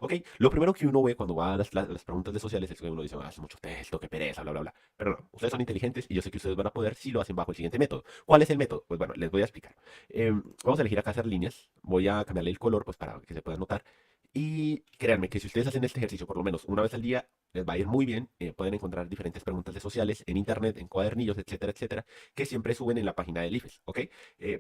¿Ok? Lo primero que uno ve cuando va a las preguntas de sociales es que uno dice, hace mucho texto, qué pereza, bla, bla, bla. Pero no, ustedes son inteligentes y yo sé que ustedes van a poder si lo hacen bajo el siguiente método. ¿Cuál es el método? Pues bueno, les voy a explicar. Vamos a elegir acá hacer líneas. Voy a cambiarle el color pues para que se pueda notar. Y créanme que si ustedes hacen este ejercicio por lo menos una vez al día, les va a ir muy bien. Pueden encontrar diferentes preguntas de sociales en internet, en cuadernillos, etcétera, etcétera, que siempre suben en la página del IFES, ¿ok?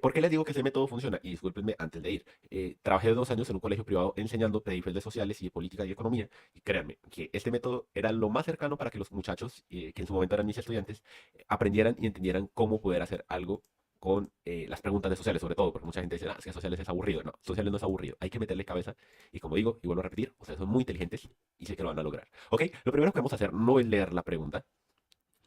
¿Por qué les digo que ese método funciona? Y discúlpenme antes de ir. Trabajé 2 años en un colegio privado enseñando PDIFES de sociales y de política y economía. Y créanme que este método era lo más cercano para que los muchachos, que en su momento eran mis estudiantes, aprendieran y entendieran cómo poder hacer algo con las preguntas de sociales, sobre todo, porque mucha gente dice, ah, es que sociales es aburrido. No, sociales no es aburrido. Hay que meterle cabeza. Y como digo, y vuelvo a repetir, ustedes son muy inteligentes y sé que lo van a lograr. ¿Ok? Lo primero que vamos a hacer no es leer la pregunta,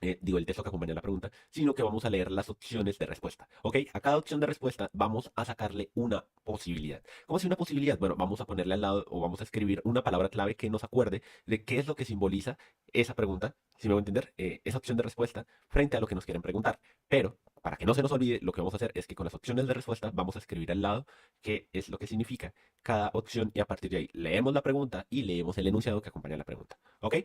digo, el texto que acompaña la pregunta, sino que vamos a leer las opciones de respuesta. ¿Ok? A cada opción de respuesta vamos a sacarle una posibilidad. ¿Cómo si una posibilidad? Bueno, vamos a ponerle al lado o vamos a escribir una palabra clave que nos acuerde de qué es lo que simboliza esa pregunta, si me voy a entender, esa opción de respuesta frente a lo que nos quieren preguntar. Pero, para que no se nos olvide, lo que vamos a hacer es que con las opciones de respuesta vamos a escribir al lado qué es lo que significa cada opción y a partir de ahí leemos la pregunta y leemos el enunciado que acompaña la pregunta. ¿Ok?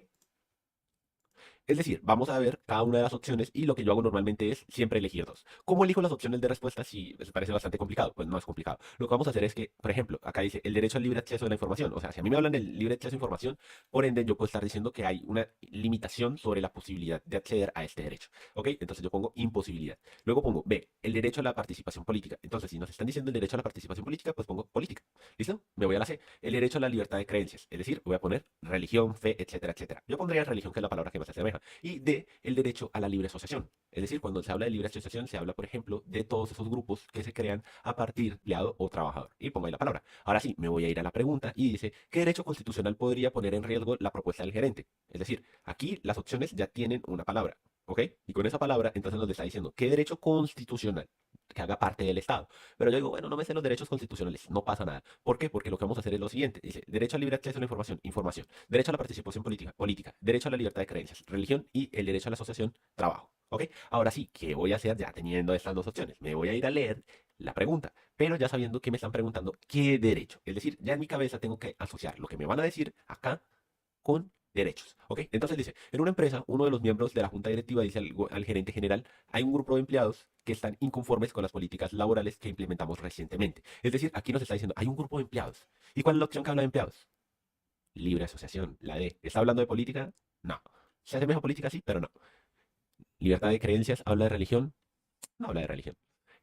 Es decir, vamos a ver cada una de las opciones y lo que yo hago normalmente es siempre elegir dos. ¿Cómo elijo las opciones de respuesta si les parece bastante complicado? Pues no es complicado. Lo que vamos a hacer es que, por ejemplo, acá dice el derecho al libre acceso a la información. O sea, si a mí me hablan del libre acceso a información, por ende yo puedo estar diciendo que hay una limitación sobre la posibilidad de acceder a este derecho. ¿Ok? Entonces yo pongo imposibilidad. Luego pongo B, el derecho a la participación política. Entonces, si nos están diciendo el derecho a la participación política, pues pongo política. ¿Listo? Me voy a la C, el derecho a la libertad de creencias. Es decir, voy a poner religión, fe, etcétera, etcétera. Yo pondría religión, que es la palabra que más se asemeja. Y D, el derecho a la libre asociación. Es decir, cuando se habla de libre asociación, se habla, por ejemplo, de todos esos grupos que se crean a partir de empleado o trabajador. Y pongo ahí la palabra. Ahora sí, me voy a ir a la pregunta y dice, ¿qué derecho constitucional podría poner en riesgo la propuesta del gerente? Es decir, aquí las opciones ya tienen una palabra. ¿Ok? Y con esa palabra, entonces nos está diciendo, ¿qué derecho constitucional que haga parte del Estado? Pero yo digo, bueno, no me sé los derechos constitucionales, no pasa nada. ¿Por qué? Porque lo que vamos a hacer es lo siguiente. Dice, derecho al libre acceso a la información, información. Derecho a la participación política, política. Derecho a la libertad de creencias, religión y el derecho a la asociación, trabajo. ¿Ok? Ahora sí, ¿qué voy a hacer ya teniendo estas dos opciones? Me voy a ir a leer la pregunta, pero ya sabiendo que me están preguntando qué derecho. Es decir, ya en mi cabeza tengo que asociar lo que me van a decir acá con derechos. ¿Ok? Entonces dice, en una empresa, uno de los miembros de la junta directiva dice al gerente general, hay un grupo de empleados que están inconformes con las políticas laborales que implementamos recientemente. Es decir, aquí nos está diciendo, hay un grupo de empleados. ¿Y cuál es la opción que habla de empleados? Libre asociación, la D. ¿Está hablando de política? No. ¿Se asemeja a política? Sí, pero no. Libertad de creencias, habla de religión, no habla de religión.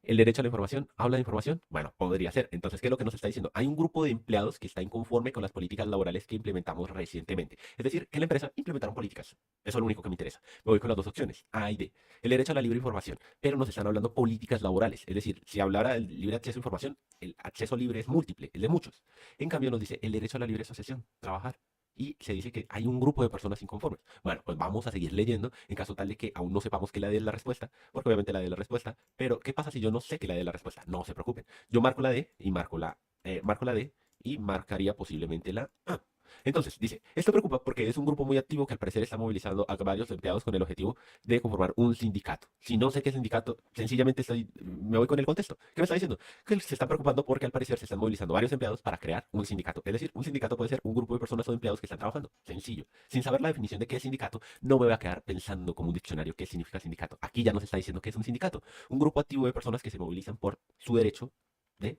El derecho a la información, ¿habla de información? Bueno, podría ser. Entonces, ¿qué es lo que nos está diciendo? Hay un grupo de empleados que está inconforme con las políticas laborales que implementamos recientemente. Es decir, que la empresa implementaron políticas. Eso es lo único que me interesa. Me voy con las dos opciones, A y D. El derecho a la libre información, pero nos están hablando políticas laborales. Es decir, si hablara del libre acceso a información, el acceso libre es múltiple, es de muchos. En cambio, nos dice el derecho a la libre asociación, trabajar. Y se dice que hay un grupo de personas inconformes. Bueno, pues vamos a seguir leyendo en caso tal de que aún no sepamos que la D es la respuesta, porque obviamente la D es la respuesta. Pero, ¿qué pasa si yo no sé que la D es la respuesta? No se preocupen. Yo marco la D y marco la D y marcaría posiblemente la A. Entonces, dice, esto preocupa porque es un grupo muy activo que al parecer está movilizando a varios empleados con el objetivo de conformar un sindicato. Si no sé qué sindicato, sencillamente me voy con el contexto. ¿Qué me está diciendo? Que se están preocupando porque al parecer se están movilizando varios empleados para crear un sindicato. Es decir, un sindicato puede ser un grupo de personas o de empleados que están trabajando. Sencillo. Sin saber la definición de qué es sindicato, no me voy a quedar pensando como un diccionario qué significa sindicato. Aquí ya nos está diciendo que es un sindicato. Un grupo activo de personas que se movilizan por su derecho de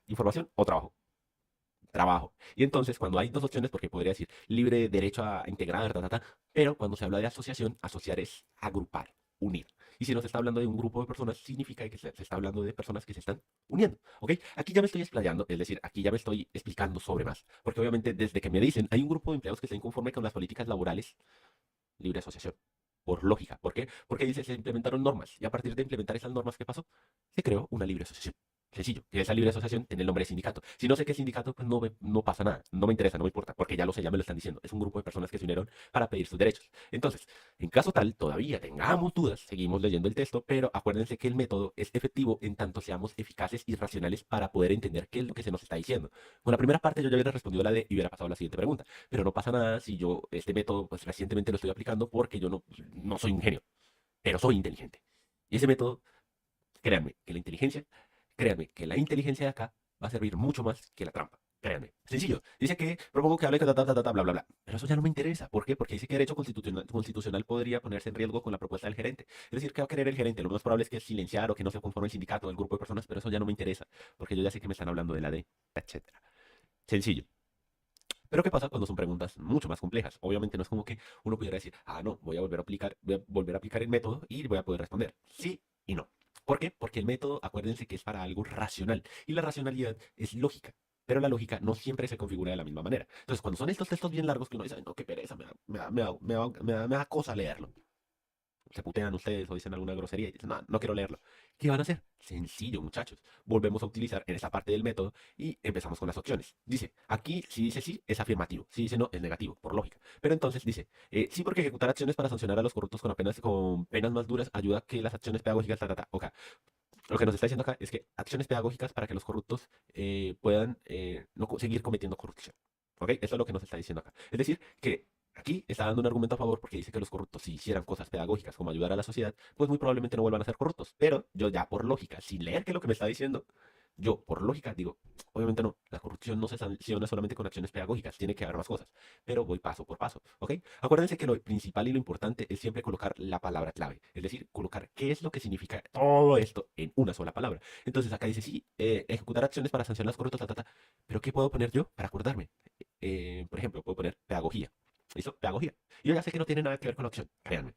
información o trabajo. Trabajo. Y entonces, cuando hay dos opciones, porque podría decir libre derecho a integrar, pero cuando se habla de asociación, asociar es agrupar, unir. Y si nos está hablando de un grupo de personas, significa que se está hablando de personas que se están uniendo. ¿Ok? Aquí ya me estoy explayando, es decir, aquí ya me estoy explicando sobre más. Porque obviamente, desde que me dicen, hay un grupo de empleados que está inconforme con las políticas laborales, libre asociación. Por lógica. ¿Por qué? Porque dice, se implementaron normas. Y a partir de implementar esas normas, ¿qué pasó? Se creó una libre asociación. Sencillo. Que esa libre asociación tiene el nombre de sindicato. Si no sé qué es sindicato, pues no pasa nada. No me interesa, no me importa. Porque ya lo sé, ya me lo están diciendo. Es un grupo de personas que se unieron para pedir sus derechos. Entonces, en caso tal, todavía tengamos dudas, seguimos leyendo el texto, pero acuérdense que el método es efectivo en tanto seamos eficaces y racionales para poder entender qué es lo que se nos está diciendo. Con la primera parte yo ya hubiera respondido la de y hubiera pasado a la siguiente pregunta. Pero no pasa nada si yo este método pues recientemente lo estoy aplicando porque yo no soy un genio, pero soy inteligente. Y ese método, créanme que la inteligencia, créanme que la inteligencia de acá va a servir mucho más que la trampa. Créanme. Sencillo. Dice que propongo que hable, bla, bla, bla. Pero eso ya no me interesa. ¿Por qué? Porque dice que derecho constitucional podría ponerse en riesgo con la propuesta del gerente. Es decir, ¿qué va a querer el gerente? Lo más probable es que silenciar o que no se conforme el sindicato o el grupo de personas, pero eso ya no me interesa. Porque yo ya sé que me están hablando de la D, etcétera. Sencillo. Pero ¿qué pasa cuando son preguntas mucho más complejas? Obviamente no es como que uno pudiera decir, ah, no, voy a volver a aplicar el método y voy a poder responder. Sí y no. ¿Por qué? Porque el método, acuérdense que es para algo racional y la racionalidad es lógica. Pero la lógica no siempre se configura de la misma manera. Entonces, cuando son estos textos bien largos que uno dice, "Ay, no, qué pereza, me da cosa leerlo. Se putean ustedes o dicen alguna grosería y dicen, no, no quiero leerlo. ¿Qué van a hacer? Sencillo, muchachos. Volvemos a utilizar en esta parte del método y empezamos con las opciones. Dice, aquí si dice sí es afirmativo, si dice no es negativo, por lógica. Pero entonces dice, sí porque ejecutar acciones para sancionar a los corruptos con penas más duras ayuda a que las acciones pedagógicas, Ok, lo que nos está diciendo acá es que acciones pedagógicas para que los corruptos puedan no seguir cometiendo corrupción. ¿Ok? Eso es lo que nos está diciendo acá. Es decir, que aquí está dando un argumento a favor porque dice que los corruptos, si hicieran cosas pedagógicas como ayudar a la sociedad, pues muy probablemente no vuelvan a ser corruptos. Pero yo ya por lógica, sin leer qué es lo que me está diciendo, yo por lógica digo, obviamente no, la corrupción no se sanciona solamente con acciones pedagógicas, tiene que haber más cosas. Pero voy paso por paso, ¿ok? Acuérdense que lo principal y lo importante es siempre colocar la palabra clave, es decir, colocar qué es lo que significa todo esto en una sola palabra. Entonces acá dice, sí, ejecutar acciones para sancionar los corruptos, pero ¿qué puedo poner yo para acordarme? Por ejemplo, puedo poner pedagogía. ¿Listo? Pedagogía. Y yo ya sé que no tiene nada que ver con la opción, créanme.